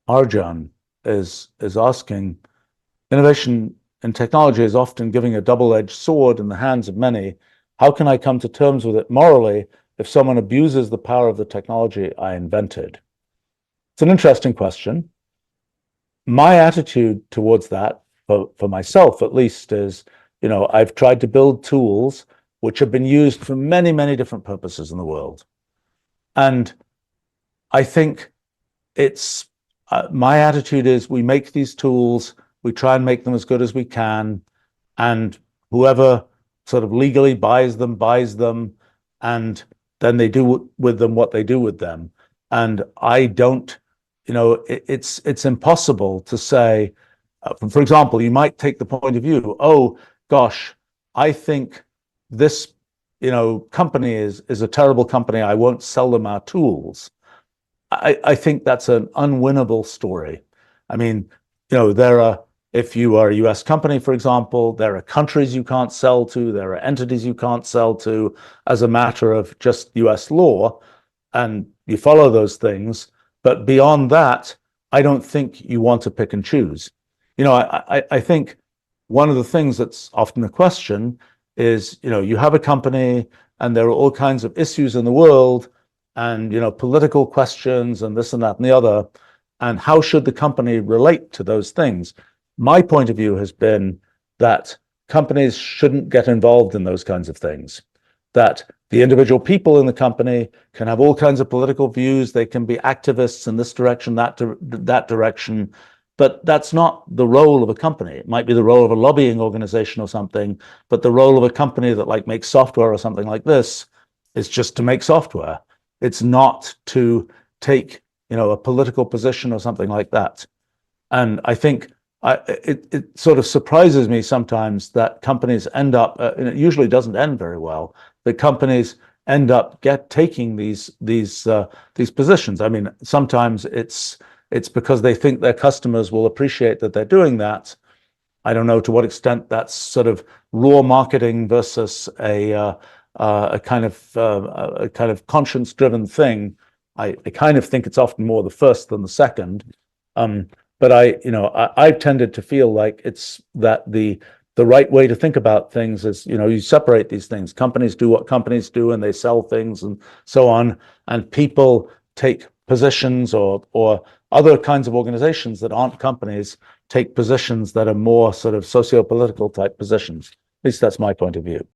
Arjan is asking, innovation in technology is often giving a double-edged sword in the hands of many. How can I come to terms with it morally if someone abuses the power of the technology I invented? It's an interesting question. My attitude towards that, for myself at least, is, I've tried to build tools which have been used for many, many different purposes in the world. And I think it's my attitude is we make these tools, we try and make them as good as we can, and whoever sort of legally buys them, and then they do with them what they do with them. And I don't, it's impossible to say, for example, you might take the point of view, oh gosh, I think this, company is a terrible company, I won't sell them our tools. I think that's an unwinnable story. I mean, if you are a US company, for example, there are countries you can't sell to, there are entities you can't sell to as a matter of just US law, and you follow those things. But beyond that, I don't think you want to pick and choose. I think one of the things that's often a question is, you have a company and there are all kinds of issues in the world, and political questions and this and that and the other, and how should the company relate to those things? My point of view has been that companies shouldn't get involved in those kinds of things, that the individual people in the company can have all kinds of political views, they can be activists in this direction, that direction, but that's not the role of a company. It might be the role of a lobbying organization or something, but the role of a company that makes software or something like this is just to make software. It's not to take, a political position or something like that. And I think it sort of surprises me sometimes that companies end up, and it usually doesn't end very well, that companies end up taking these positions. I mean, sometimes it's because they think their customers will appreciate that they're doing that. I don't know to what extent that's sort of raw marketing versus a kind of conscience-driven thing. I kind of think it's often more the first than the second. But I've tended to feel like it's that the right way to think about things is, you separate these things. Companies do what companies do, and they sell things and so on. And people take positions, or other kinds of organizations that aren't companies take positions that are more sort of socio-political type positions. At least that's my point of view.